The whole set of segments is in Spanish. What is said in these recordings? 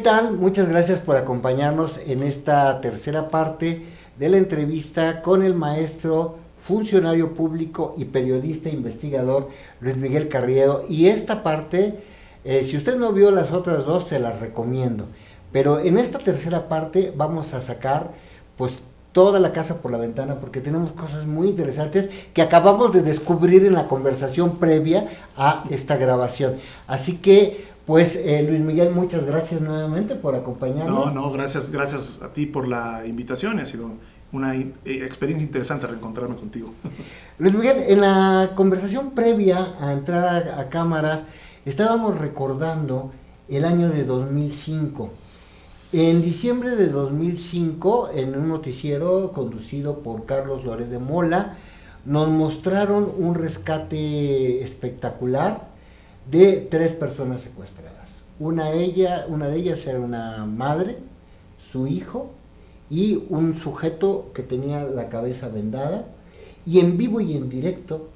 tal? Muchas gracias por acompañarnos en esta tercera parte de la entrevista con el maestro, funcionario público y periodista investigador Luis Miguel Carriedo. Y esta parte, si usted no vio las otras dos, se las recomiendo. Pero en esta tercera parte vamos a sacar pues toda la casa por la ventana, porque tenemos cosas muy interesantes que acabamos de descubrir en la conversación previa a esta grabación. Así que, pues, Luis Miguel, muchas gracias nuevamente por acompañarnos. No, gracias a ti por la invitación. Ha sido una experiencia interesante reencontrarme contigo. Luis Miguel, en la conversación previa a entrar a cámaras, estábamos recordando el año de 2005. En diciembre de 2005, en un noticiero conducido por Carlos Loret de Mola, nos mostraron un rescate espectacular de 3 personas secuestradas. Una de ellas era una madre, su hijo y un sujeto que tenía la cabeza vendada. Y en vivo y en directo,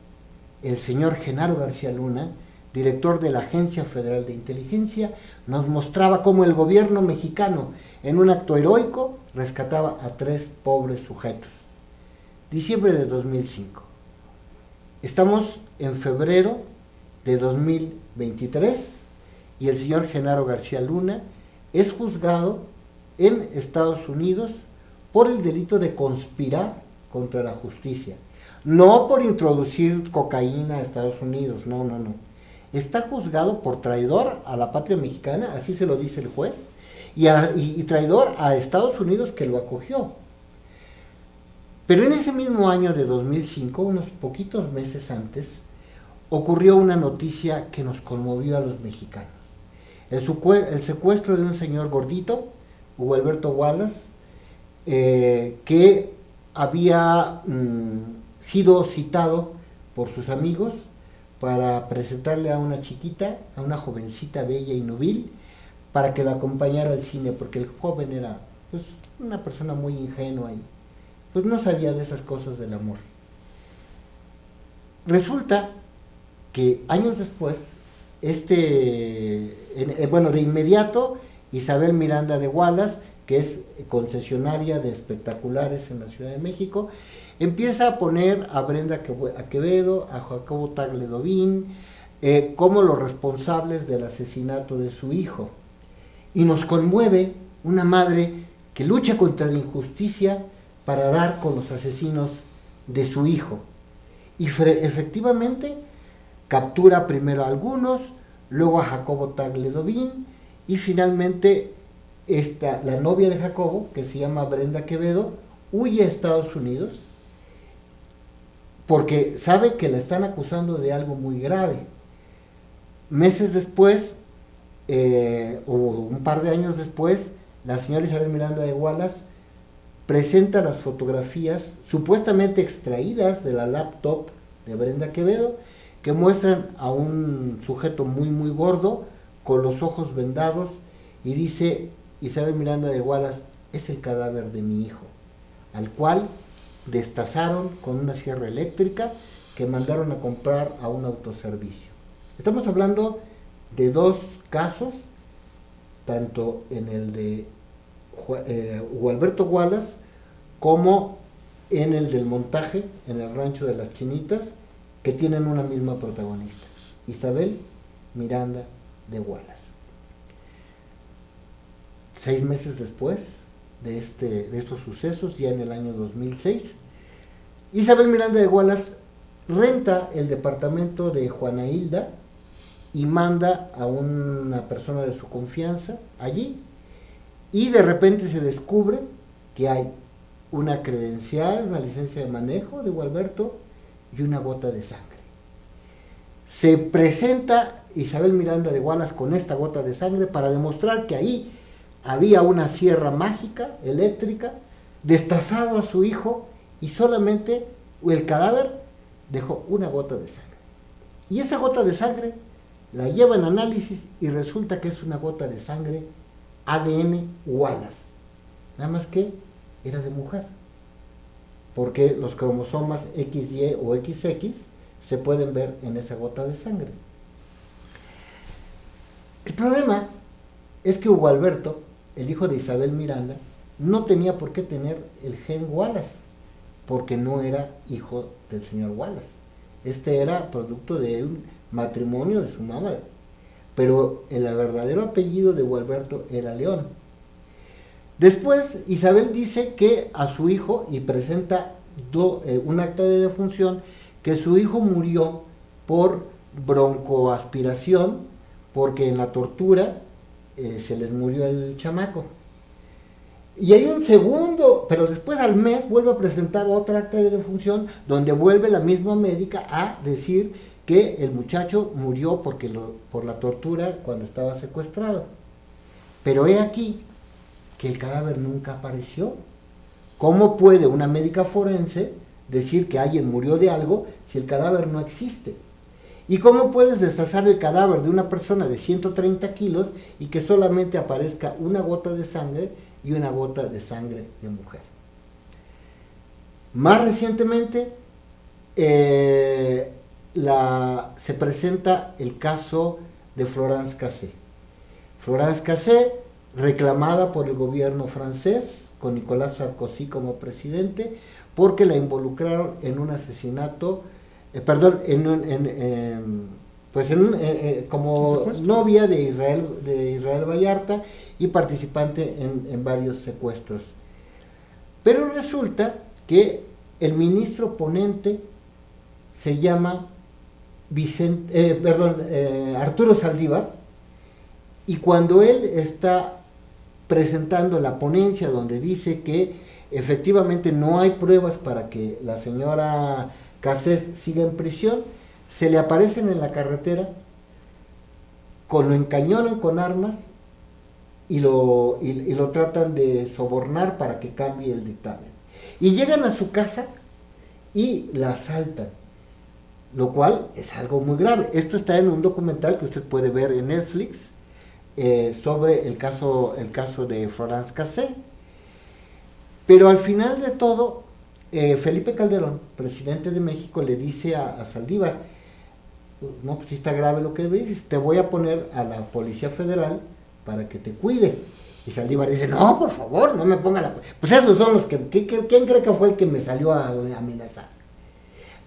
el señor Genaro García Luna, director de la Agencia Federal de Inteligencia, nos mostraba cómo el gobierno mexicano, en un acto heroico, rescataba a 3 pobres sujetos. Diciembre de 2005. Estamos en febrero de 2023 y el señor Genaro García Luna es juzgado en Estados Unidos por el delito de conspirar contra la justicia. No por introducir cocaína a Estados Unidos, no. Está juzgado por traidor a la patria mexicana, así se lo dice el juez, y traidor a Estados Unidos, que lo acogió. Pero en ese mismo año de 2005, unos poquitos meses antes, ocurrió una noticia que nos conmovió a los mexicanos. El secuestro de un señor gordito, Hugo Alberto Wallace, que había sido citado por sus amigos para presentarle a una chiquita, a una jovencita bella y nubil, para que la acompañara al cine, porque el joven era pues una persona muy ingenua y pues no sabía de esas cosas del amor. Resulta que años después, de inmediato, Isabel Miranda de Wallace, que es concesionaria de espectaculares en la Ciudad de México, empieza a poner a Brenda Quevedo, a Jacobo Tagle Dobín, como los responsables del asesinato de su hijo. Y nos conmueve una madre que lucha contra la injusticia para dar con los asesinos de su hijo. Y efectivamente captura primero a algunos, luego a Jacobo Tagle Dobín, y finalmente la novia de Jacobo, que se llama Brenda Quevedo, huye a Estados Unidos porque sabe que la están acusando de algo muy grave. Meses después, o un par de años después, la señora Isabel Miranda de Wallace presenta las fotografías supuestamente extraídas de la laptop de Brenda Quevedo, que muestran a un sujeto muy gordo, con los ojos vendados, y dice Isabel Miranda de Wallace: es el cadáver de mi hijo, al cual destazaron con una sierra eléctrica que mandaron a comprar a un autoservicio. Estamos hablando de 2 casos, tanto en el de Hugo Alberto Wallace como en el del montaje en el rancho de las Chinitas, que tienen una misma protagonista, Isabel Miranda de Wallace. 6 meses después de estos sucesos, ya en el año 2006, Isabel Miranda de Wallace renta el departamento de Juana Hilda y manda a una persona de su confianza allí, y de repente se descubre que hay una credencial, una licencia de manejo de Hugo Alberto y una gota de sangre. Se presenta Isabel Miranda de Wallace con esta gota de sangre para demostrar que ahí había una sierra mágica, eléctrica, destazado a su hijo, y solamente el cadáver dejó una gota de sangre. Y esa gota de sangre la lleva en análisis y resulta que es una gota de sangre ADN Wallace. Nada más que era de mujer, porque los cromosomas XY o XX se pueden ver en esa gota de sangre. El problema es que Hugo Alberto, el hijo de Isabel Miranda, no tenía por qué tener el gen Wallace, porque no era hijo del señor Wallace. Este era producto de un matrimonio de su mamá, pero el verdadero apellido de Hugo Alberto era León. Después Isabel dice que a su hijo, y presenta un acta de defunción, que su hijo murió por broncoaspiración, porque en la tortura se les murió el chamaco. Y hay un segundo, pero después al mes vuelve a presentar otra acta de defunción donde vuelve la misma médica a decir que el muchacho murió por la tortura cuando estaba secuestrado. Pero he aquí que el cadáver nunca apareció. ¿Cómo puede una médica forense decir que alguien murió de algo si el cadáver no existe? ¿Y cómo puedes destazar el cadáver de una persona de 130 kilos y que solamente aparezca una gota de sangre y una gota de sangre de mujer? Más recientemente se presenta el caso de Florence Cassé. Florence Cassé, reclamada por el gobierno francés, con Nicolas Sarkozy como presidente, porque la involucraron en un asesinato, como novia de Israel Vallarta y participante en varios secuestros. Pero resulta que el ministro ponente se llama Arturo Saldívar, y cuando él está presentando la ponencia donde dice que efectivamente no hay pruebas para que la señora Cassé siga en prisión, se le aparecen en la carretera, lo encañonan con armas y lo tratan de sobornar para que cambie el dictamen. Y llegan a su casa y la asaltan, lo cual es algo muy grave. Esto está en un documental que usted puede ver en Netflix, sobre el caso de Florence Cassé. Pero al final de todo, Felipe Calderón, presidente de México, le dice a Saldívar: no, pues sí está grave lo que dices, te voy a poner a la Policía Federal para que te cuide. Y Saldívar dice: no, por favor, no me ponga la... Pues esos son los ¿quién cree que fue el que me salió a amenazar?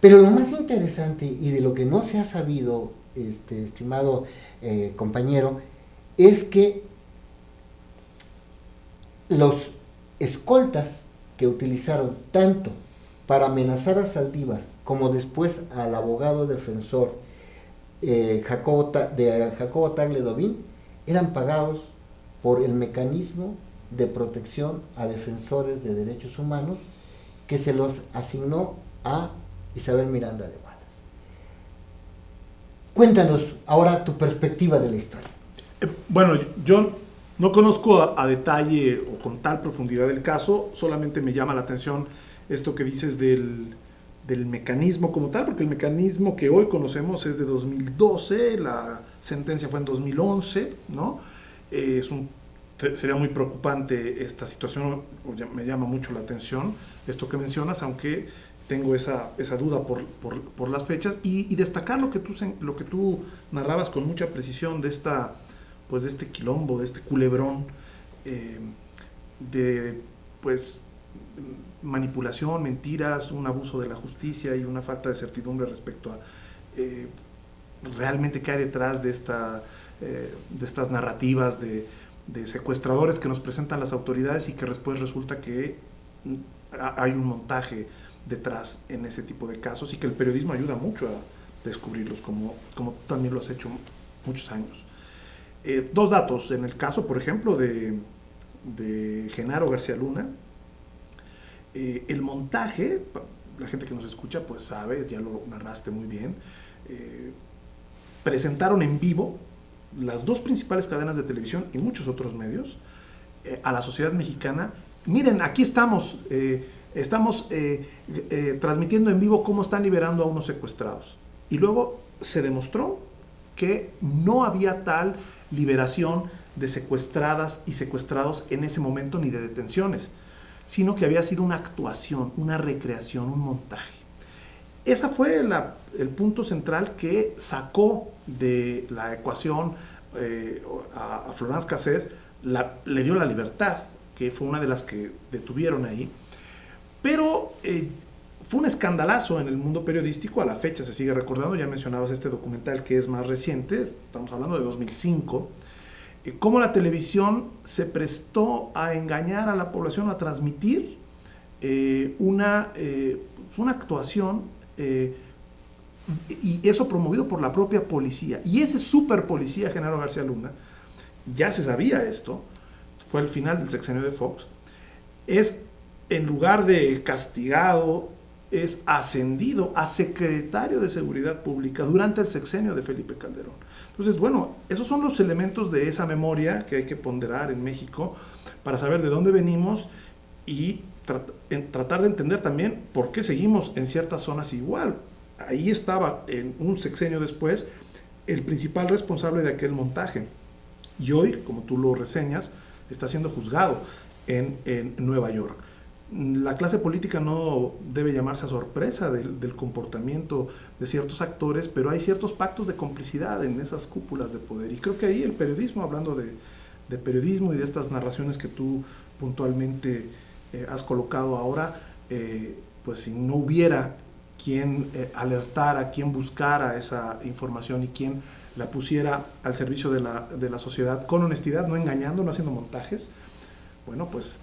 Pero lo más interesante, y de lo que no se ha sabido, estimado compañero, es que los escoltas que utilizaron tanto para amenazar a Saldívar como después al abogado defensor Jacobo Tagle-Dovín eran pagados por el mecanismo de protección a defensores de derechos humanos que se los asignó a Isabel Miranda de Wallace. Cuéntanos ahora tu perspectiva de la historia. Bueno, yo no conozco a detalle o con tal profundidad el caso, solamente me llama la atención esto que dices del mecanismo como tal, porque el mecanismo que hoy conocemos es de 2012, la sentencia fue en 2011, ¿no? Sería muy preocupante esta situación, me llama mucho la atención esto que mencionas, aunque tengo esa duda por las fechas, y destacar lo que tú narrabas con mucha precisión de este quilombo, de este culebrón de manipulación, mentiras, un abuso de la justicia y una falta de certidumbre respecto a realmente qué hay detrás de estas narrativas de secuestradores que nos presentan las autoridades y que después resulta que hay un montaje detrás en ese tipo de casos y que el periodismo ayuda mucho a descubrirlos, como tú también lo has hecho muchos años. Dos datos, en el caso, por ejemplo, de Genaro García Luna, el montaje, la gente que nos escucha pues sabe, ya lo narraste muy bien, presentaron en vivo las dos principales cadenas de televisión y muchos otros medios a la sociedad mexicana. Miren, aquí estamos transmitiendo en vivo cómo están liberando a unos secuestrados. Y luego se demostró que no había tal liberación de secuestradas y secuestrados en ese momento ni de detenciones, sino que había sido una actuación, una recreación, un montaje. Ese fue el punto central que sacó de la ecuación a Florence Cassés, le dio la libertad, que fue una de las que detuvieron ahí. Pero fue un escandalazo en el mundo periodístico, a la fecha se sigue recordando, ya mencionabas este documental que es más reciente, estamos hablando de 2005, cómo la televisión se prestó a engañar a la población, a transmitir una actuación, y eso promovido por la propia policía. Y ese super policía, Genaro García Luna, ya se sabía esto, fue el final del sexenio de Fox, es, en lugar de castigado, es ascendido a secretario de Seguridad Pública durante el sexenio de Felipe Calderón. Entonces, bueno, esos son los elementos de esa memoria que hay que ponderar en México para saber de dónde venimos y tratar de entender también por qué seguimos en ciertas zonas igual. Ahí estaba, en un sexenio después, el principal responsable de aquel montaje. Y hoy, como tú lo reseñas, está siendo juzgado en Nueva York. La clase política no debe llamarse a sorpresa del comportamiento de ciertos actores, pero hay ciertos pactos de complicidad en esas cúpulas de poder. Y creo que ahí el periodismo, hablando de periodismo y de estas narraciones que tú puntualmente has colocado ahora, pues si no hubiera quien alertara, quien buscara esa información y quien la pusiera al servicio de la sociedad con honestidad, no engañando, no haciendo montajes, bueno, pues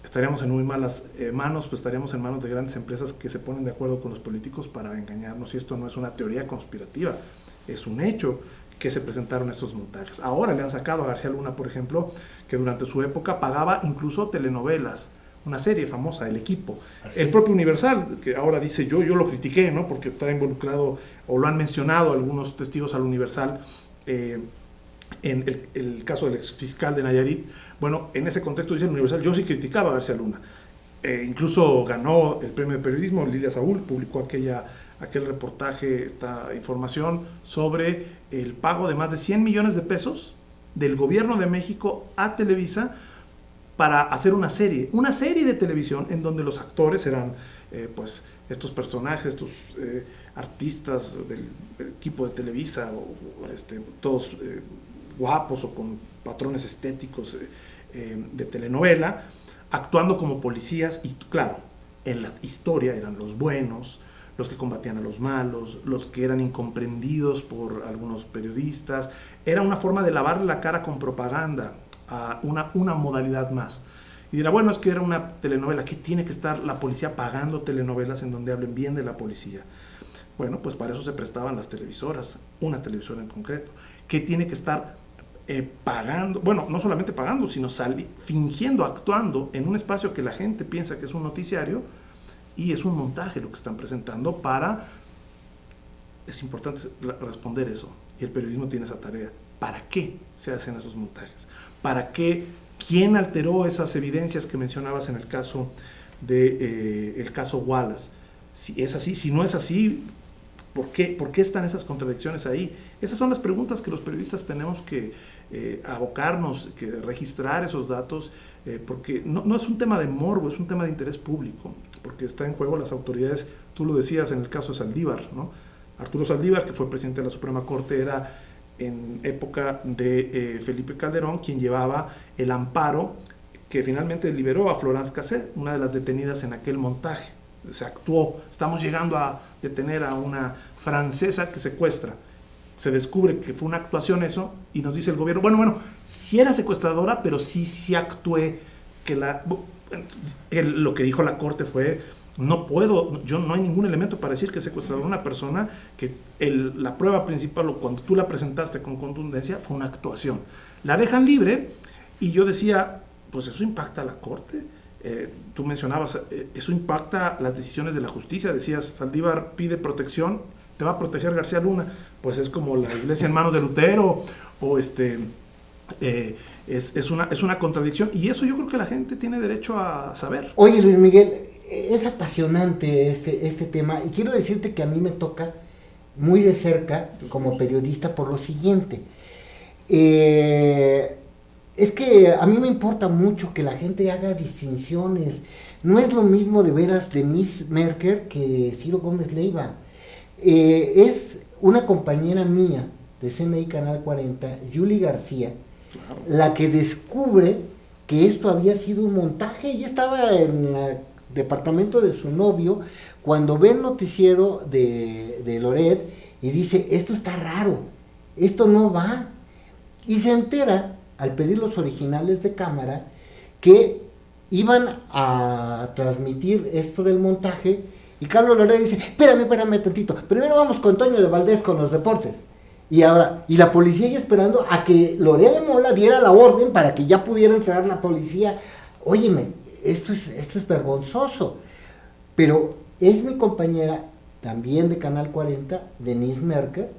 estaríamos en muy malas manos, pues estaríamos en manos de grandes empresas que se ponen de acuerdo con los políticos para engañarnos, y esto no es una teoría conspirativa, es un hecho que se presentaron estos montajes. Ahora le han sacado a García Luna, por ejemplo, que durante su época pagaba incluso telenovelas, una serie famosa, El Equipo. ¿Así? El propio Universal, que ahora dice yo lo critiqué, ¿no? Porque está involucrado, o lo han mencionado algunos testigos al Universal, en el caso del exfiscal de Nayarit. Bueno, en ese contexto dice el Universal, yo sí criticaba a García Luna. Incluso ganó el premio de periodismo, Lilia Saúl publicó aquel reportaje, esta información sobre el pago de más de 100 millones de pesos del gobierno de México a Televisa para hacer una serie de televisión en donde los actores eran pues estos personajes, estos artistas del equipo de Televisa, todos guapos o con patrones estéticos de telenovela, actuando como policías, y claro, en la historia eran los buenos, los que combatían a los malos, los que eran incomprendidos por algunos periodistas. Era una forma de lavarle la cara con propaganda a una modalidad más. Y dirá, bueno, es que era una telenovela, ¿qué tiene que estar la policía pagando telenovelas en donde hablen bien de la policía? Bueno, pues para eso se prestaban las televisoras, una televisora en concreto. ¿Qué tiene que estar pagando? Bueno, no solamente pagando, sino fingiendo, actuando en un espacio que la gente piensa que es un noticiario, y es un montaje lo que están presentando para... Es importante responder eso, y el periodismo tiene esa tarea. ¿Para qué se hacen esos montajes? ¿Para qué? ¿Quién alteró esas evidencias que mencionabas en el caso el caso Wallace? Si es así, si no es así, ¿por qué están esas contradicciones ahí? Esas son las preguntas que los periodistas tenemos que abocarnos, que registrar esos datos, porque no es un tema de morbo, es un tema de interés público, porque está en juego las autoridades. Tú lo decías en el caso de Saldívar, ¿no? Arturo Saldívar, que fue presidente de la Suprema Corte, era en época de Felipe Calderón quien llevaba el amparo que finalmente liberó a Florence Cassés, una de las detenidas en aquel montaje. Se actuó, estamos llegando a detener a una francesa que secuestra. Se descubre que fue una actuación eso, y nos dice el gobierno, bueno, sí era secuestradora, pero sí actué, lo que dijo la corte fue, no hay ningún elemento para decir que es secuestradora una persona que la prueba principal, o cuando tú la presentaste con contundencia, fue una actuación. La dejan libre, y yo decía, pues eso impacta a la corte. Tú mencionabas, eso impacta las decisiones de la justicia. Decías, Saldívar pide protección, te va a proteger García Luna. Pues es como la iglesia en manos de Lutero, o es una contradicción, y eso yo creo que la gente tiene derecho a saber. Oye, Luis Miguel, es apasionante este tema, y quiero decirte que a mí me toca muy de cerca como periodista por lo siguiente. Es que a mí me importa mucho que la gente haga distinciones. No es lo mismo de veras Denise Merker que Ciro Gómez Leiva. Es una compañera mía de CNI Canal 40, Yuli García, Claro. la que descubre que esto había sido un montaje. Ella estaba en el departamento de su novio cuando ve el noticiero de Loret y dice, esto está raro, esto no va. Y se entera, al pedir los originales de cámara, que iban a transmitir esto del montaje, y Carlos Loret dice, espérame tantito, primero vamos con Toño de Valdés con los deportes. Y la policía ya esperando a que Loret de Mola diera la orden para que ya pudiera entrar la policía. Óyeme, esto es vergonzoso. Pero es mi compañera, también de Canal 40, Denise Merker,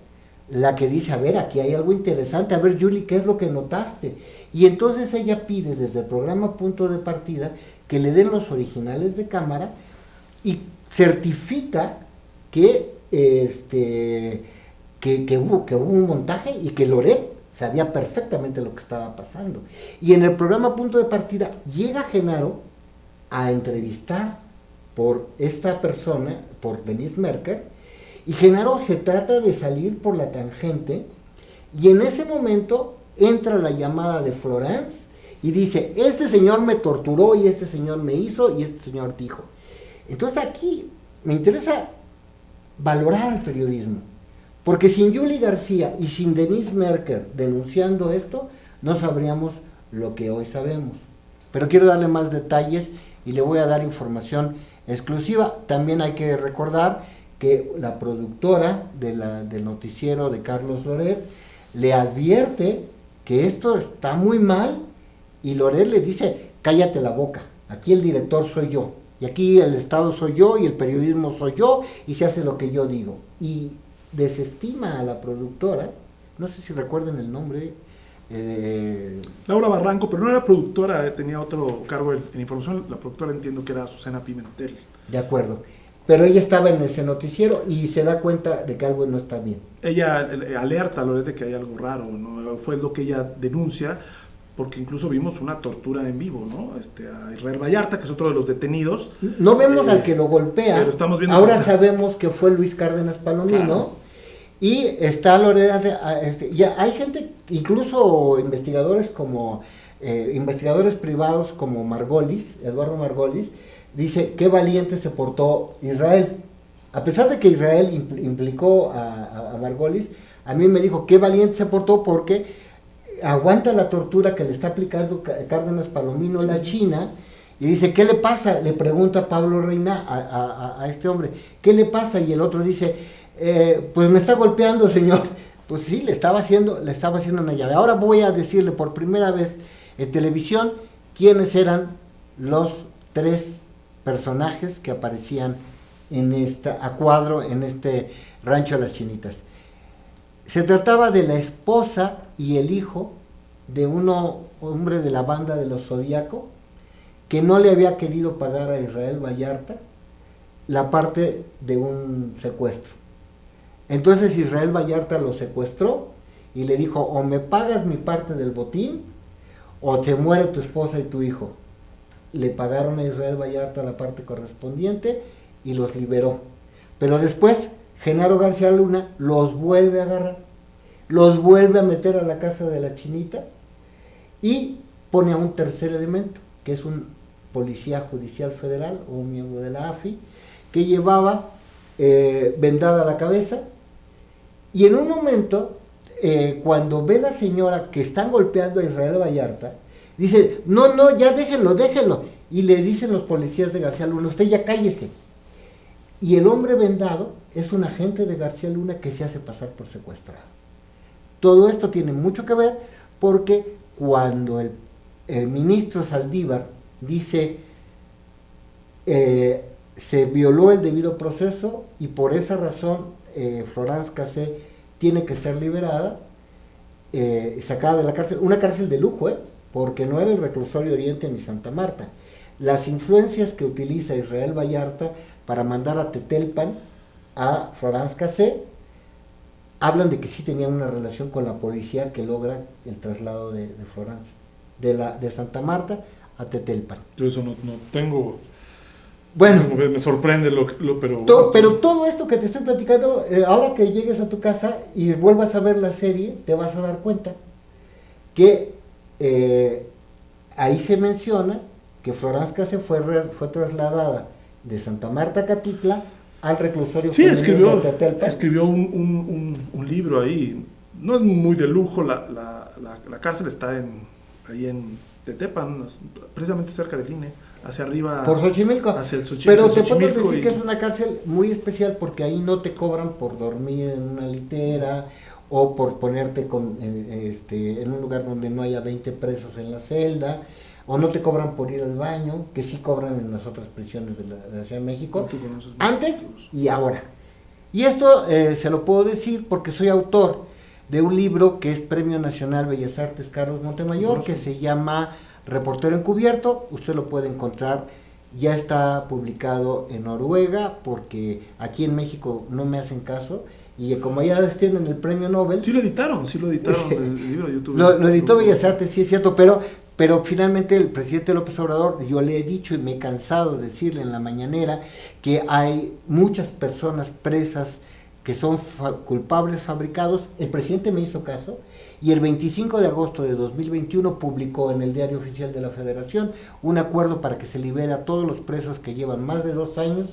la que dice, a ver, aquí hay algo interesante, a ver, Yuli, ¿qué es lo que notaste? Y entonces ella pide desde el programa Punto de Partida que le den los originales de cámara y certifica que hubo un montaje y que Loret sabía perfectamente lo que estaba pasando. Y en el programa Punto de Partida llega Genaro a entrevistar por esta persona, por Denise Merker, y Genaro se trata de salir por la tangente, y en ese momento entra la llamada de Florence y dice, este señor me torturó y este señor me hizo y este señor dijo. Entonces aquí me interesa valorar el periodismo, porque sin Yuli García y sin Denise Merker denunciando esto, no sabríamos lo que hoy sabemos. Pero quiero darle más detalles y le voy a dar información exclusiva. También hay que recordar que la productora del noticiero de Carlos Loret le advierte que esto está muy mal, y Loret le dice, cállate la boca, aquí el director soy yo, y aquí el Estado soy yo, y el periodismo soy yo, y se hace lo que yo digo. Y desestima a la productora, no sé si recuerden el nombre, Laura Barranco, pero no era productora, tenía otro cargo en información. La productora entiendo que era Susana Pimentel. De acuerdo, pero ella estaba en ese noticiero y se da cuenta de que algo no está bien. Ella alerta a Loret de que hay algo raro, ¿no? Fue lo que ella denuncia, porque incluso vimos una tortura en vivo, ¿no? A Israel Vallarta, que es otro de los detenidos. No vemos al que lo golpea, pero estamos viendo ahora sabemos que fue Luis Cárdenas Palomino, claro. Y está Loret, ya hay gente, incluso investigadores investigadores privados como Margolis, Eduardo Margolis, dice qué valiente se portó Israel. A pesar de que Israel implicó a Margolis, a mí me dijo qué valiente se portó porque aguanta la tortura que le está aplicando Cárdenas Palomino, sí, la China, y dice, ¿qué le pasa? Le pregunta Pablo Reina a este hombre, ¿qué le pasa? Y el otro dice, pues me está golpeando, señor. Pues sí, le estaba haciendo una llave. Ahora voy a decirle por primera vez en televisión quiénes eran los 3 personajes que aparecían a cuadro en este rancho de las Chinitas. Se trataba de la esposa y el hijo de un hombre de la banda de los Zodíaco que no le había querido pagar a Israel Vallarta la parte de un secuestro. Entonces Israel Vallarta lo secuestró y le dijo, o me pagas mi parte del botín o te muere tu esposa y tu hijo. Le pagaron a Israel Vallarta la parte correspondiente y los liberó. Pero después Genaro García Luna los vuelve a agarrar, los vuelve a meter a la casa de la Chinita y pone a un tercer elemento, que es un policía judicial federal o un miembro de la AFI, que llevaba vendada la cabeza, y en un momento, cuando ve la señora que están golpeando a Israel Vallarta, dice, no, ya déjenlo, y le dicen los policías de García Luna, usted ya cállese. Y el hombre vendado es un agente de García Luna que se hace pasar por secuestrado. Todo esto tiene mucho que ver porque cuando el ministro Saldívar dice se violó el debido proceso y por esa razón Florence Cassé tiene que ser liberada, sacada de la cárcel, una cárcel de lujo, porque no era el Reclusorio Oriente ni Santa Marta. Las influencias que utiliza Israel Vallarta para mandar a Tetelpan a Florence Cassé hablan de que sí tenían una relación con la policía que logra el traslado de Florence de Santa Marta a Tetelpan. Yo eso no tengo Bueno, me sorprende pero todo esto que te estoy platicando, ahora que llegues a tu casa y vuelvas a ver la serie, te vas a dar cuenta que ahí se menciona que Florence Cassé fue trasladada de Santa Marta a Catitla al reclusorio. Sí, escribió un libro ahí. No es muy de lujo, la cárcel está ahí en Tetepan, precisamente cerca del INE, hacia arriba. Por Xochimilco. Hacia el Pero te puedo decir que es una cárcel muy especial porque ahí no te cobran por dormir en una litera o por ponerte en un lugar donde no haya 20 presos en la celda, o no te cobran por ir al baño, que sí cobran en las otras prisiones de la Ciudad de México, antes y ahora. Y esto se lo puedo decir porque soy autor de un libro que es Premio Nacional Bellas Artes Carlos Montemayor, que se llama Reportero Encubierto. Usted lo puede encontrar, ya está publicado en Noruega, porque aquí en México no me hacen caso, y como ya tienen el premio Nobel. Sí lo editaron el libro. Lo editó Bellas Artes, sí es cierto, pero finalmente el presidente López Obrador, yo le he dicho y me he cansado de decirle en la mañanera que hay muchas personas presas que son culpables fabricados. El presidente me hizo caso y el 25 de agosto de 2021 publicó en el Diario Oficial de la Federación un acuerdo para que se libere a todos los presos que llevan más de 2 años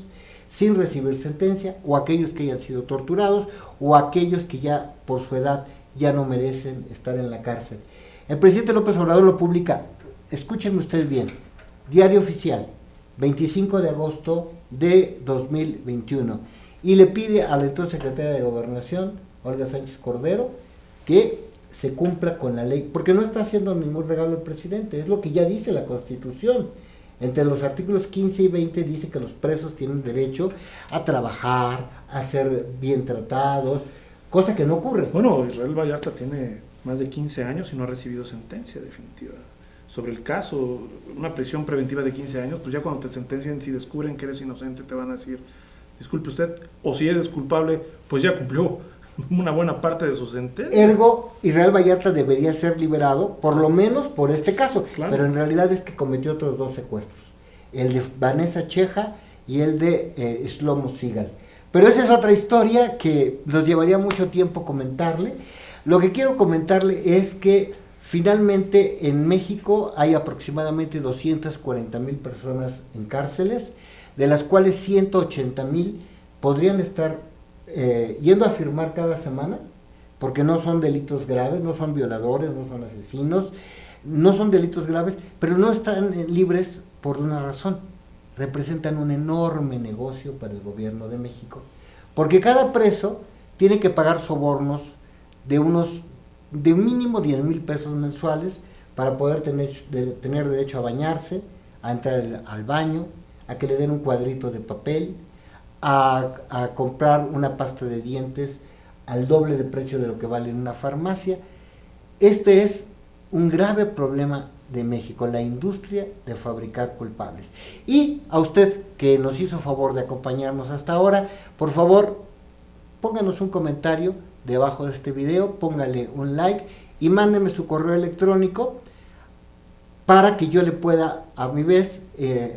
sin recibir sentencia, o aquellos que hayan sido torturados, o aquellos que ya por su edad ya no merecen estar en la cárcel. El presidente López Obrador lo publica, escúchenme ustedes bien, Diario Oficial, 25 de agosto de 2021, y le pide a la entonces secretaria de Gobernación, Olga Sánchez Cordero, que se cumpla con la ley, porque no está haciendo ningún regalo el presidente, es lo que ya dice la Constitución. Entre los artículos 15 y 20 dice que los presos tienen derecho a trabajar, a ser bien tratados, cosa que no ocurre. Bueno, Israel Vallarta tiene más de 15 años y no ha recibido sentencia definitiva sobre el caso. Una prisión preventiva de 15 años, pues ya cuando te sentencian, si descubren que eres inocente, te van a decir, disculpe usted, o si eres culpable, pues ya cumplió una buena parte de su sentencia. Ergo, Israel Vallarta debería ser liberado, por lo menos por este caso, claro. Pero en realidad es que cometió otros 2 secuestros, el de Vanessa Cheja y el de Shlomo Sigal. Pero esa es otra historia que nos llevaría mucho tiempo comentarle. Lo que quiero comentarle es que finalmente en México hay aproximadamente 240,000 personas en cárceles, de las cuales 180,000 podrían estar yendo a firmar cada semana, porque no son delitos graves, no son violadores, no son asesinos, no son delitos graves, pero no están libres por una razón: representan un enorme negocio para el gobierno de México, porque cada preso tiene que pagar sobornos de mínimo 10,000 pesos mensuales para poder tener derecho a bañarse, a entrar al baño, a que le den un cuadrito de papel, a comprar una pasta de dientes al doble de precio de lo que vale en una farmacia. Este es un grave problema de México, la industria de fabricar culpables. Y a usted que nos hizo favor de acompañarnos hasta ahora, por favor, pónganos un comentario debajo de este video, póngale un like y mándeme su correo electrónico para que yo le pueda a mi vez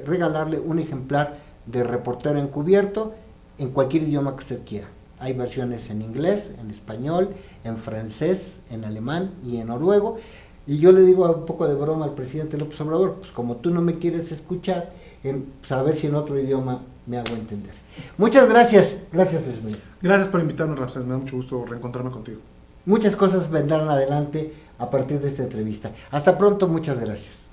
regalarle un ejemplar de Reportero Encubierto en cualquier idioma que usted quiera. Hay versiones en inglés, en español, en francés, en alemán y en noruego. Y yo le digo un poco de broma al presidente López Obrador, pues como tú no me quieres escuchar, a ver si en otro idioma me hago entender. Muchas gracias. Gracias, Luis Miguel. Gracias por invitarme, Ramsés. Me da mucho gusto reencontrarme contigo. Muchas cosas vendrán adelante a partir de esta entrevista. Hasta pronto, muchas gracias.